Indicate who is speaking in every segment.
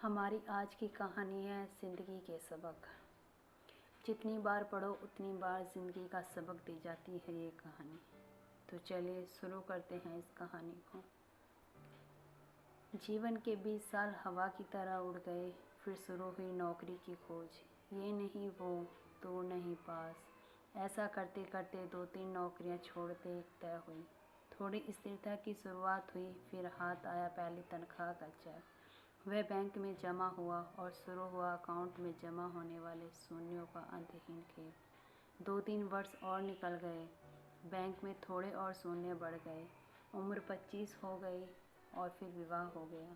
Speaker 1: हमारी आज की कहानी है ज़िंदगी के सबक। जितनी बार पढ़ो उतनी बार ज़िंदगी का सबक दी जाती है ये कहानी। तो चलिए शुरू करते हैं इस कहानी को। जीवन के 20 साल हवा की तरह उड़ गए। फिर शुरू हुई नौकरी की खोज। ये नहीं वो, दूर नहीं पास। ऐसा करते करते 2-3 नौकरियां छोड़ते एक तय हुई। थोड़ी स्थिरता की शुरुआत हुई। फिर हाथ आया पहली तनख्वाह का चेक। वह बैंक में जमा हुआ और शुरू हुआ अकाउंट में जमा होने वाले शून्यों का अंतहीन खेल। 2-3 वर्ष और निकल गए। बैंक में थोड़े और शून्य बढ़ गए। उम्र 25 हो गई और फिर विवाह हो गया।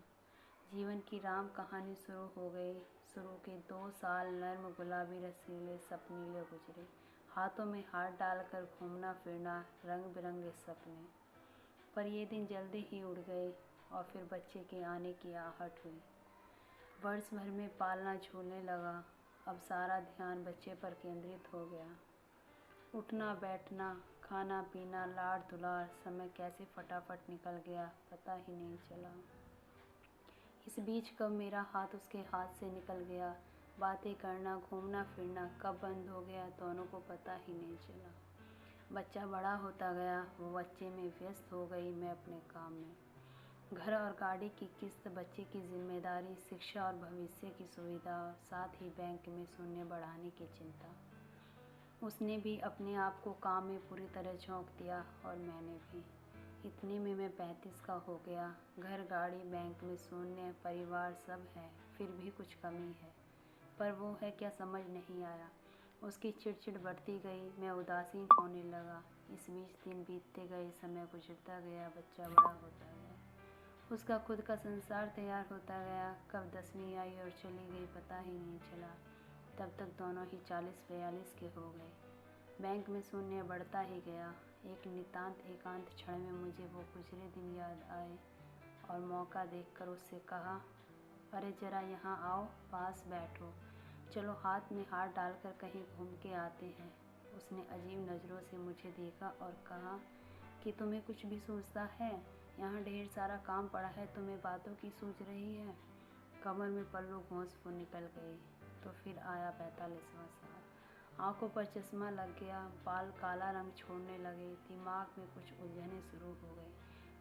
Speaker 1: जीवन की राम कहानी शुरू हो गई। शुरू के 2 साल नर्म गुलाबी रसीले सपनीले गुजरे। हाथों में हाथ डालकर घूमना फिरना, रंग बिरंगे सपने। पर ये दिन जल्दी ही उड़ गए और फिर बच्चे के आने की आहट हुई। वर्ष भर में पालना झूलने लगा। अब सारा ध्यान बच्चे पर केंद्रित हो गया। उठना बैठना, खाना पीना, लाड़ दुलार, समय कैसे फटाफट निकल गया पता ही नहीं चला। इस बीच कब मेरा हाथ उसके हाथ से निकल गया, बातें करना घूमना फिरना कब बंद हो गया दोनों को पता ही नहीं चला। बच्चा बड़ा होता गया, वो बच्चे में व्यस्त हो गई, मैं अपने काम में। घर और गाड़ी की किस्त, बच्चे की जिम्मेदारी, शिक्षा और भविष्य की सुविधा, साथ ही बैंक में शून्य बढ़ाने की चिंता। उसने भी अपने आप को काम में पूरी तरह झोंक दिया और मैंने भी। इतने में मैं 35 का हो गया। घर गाड़ी बैंक में शून्य, परिवार सब है, फिर भी कुछ कमी है। पर वो है क्या समझ नहीं आया। उसकी चिड़चिड़ बढ़ती गई, मैं उदासीन होने लगा। इस बीच दिन बीतते गए, समय गुजरता गया, बच्चा बड़ा होता गया। उसका खुद का संसार तैयार होता गया। कब 10वीं आई और चली गई पता ही नहीं चला। तब तक दोनों ही 40-42 के हो गए। बैंक में शून्य बढ़ता ही गया। एक नितांत एकांत क्षण में मुझे वो गुजरे दिन याद आए और मौका देखकर उससे कहा, अरे ज़रा यहाँ आओ, पास बैठो, चलो हाथ में हाथ डालकर कहीं घूम के आते हैं। उसने अजीब नज़रों से मुझे देखा और कहा कि तुम्हें कुछ भी सूझता है? यहाँ ढेर सारा काम पड़ा है, तुम्हें बातों की सूझ रही है। कमर में पल्लू घोंस वो निकल गई। तो फिर आया 45वां साल। आंखों पर चश्मा लग गया, बाल काला रंग छोड़ने लगे, दिमाग में कुछ उलझने शुरू हो गई।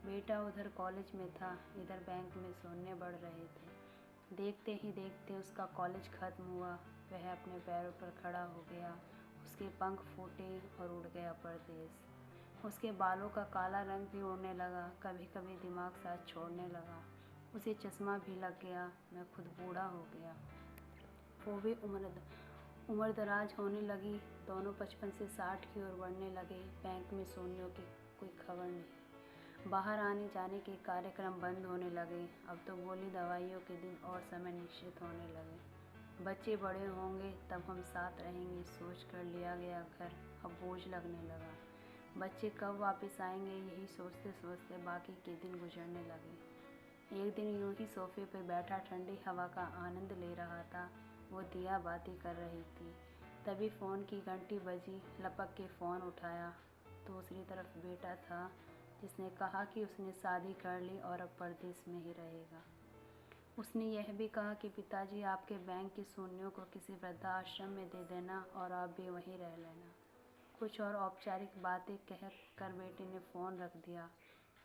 Speaker 1: बेटा उधर कॉलेज में था, इधर बैंक में शून्य बढ़ रहे थे। देखते ही देखते उसका कॉलेज खत्म हुआ। वह अपने पैरों पर खड़ा हो गया। उसके पंख फूटे और उड़ गया परदेश। उसके बालों का काला रंग भी उड़ने लगा, कभी कभी दिमाग साथ छोड़ने लगा। उसे चश्मा भी लग गया। मैं खुद बूढ़ा हो गया, वो भी उम्र दराज होने लगी। दोनों 55 से 60 की ओर बढ़ने लगे। बैंक में शून्यों की कोई खबर नहीं। बाहर आने जाने के कार्यक्रम बंद होने लगे। अब तो गोली दवाइयों के दिन और समय निश्चित होने लगे। बच्चे बड़े होंगे तब हम साथ रहेंगे, सोच कर लिया गया घर अब बोझ लगने लगा। बच्चे कब वापस आएंगे, यही सोचते सोचते बाकी के दिन गुजरने लगे। एक दिन यूं ही सोफे पर बैठा ठंडी हवा का आनंद ले रहा था। वो दिया बाती कर रही थी। तभी फ़ोन की घंटी बजी। लपक के फ़ोन उठाया। दूसरी तरफ बेटा था, जिसने कहा कि उसने शादी कर ली और अब परदेश में ही रहेगा। उसने यह भी कहा कि पिताजी आपके बैंक के शून्यों को किसी वृद्धाश्रम में दे देना और आप भी वहीं रह लेना। कुछ और औपचारिक बातें कह कर बेटे ने फ़ोन रख दिया।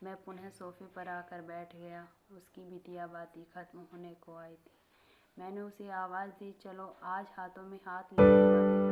Speaker 1: मैं पुनः सोफे पर आकर बैठ गया। उसकी भी दिया बाती खत्म होने को आई थी। मैंने उसे आवाज़ दी, चलो आज हाथों में हाथ लेके बातें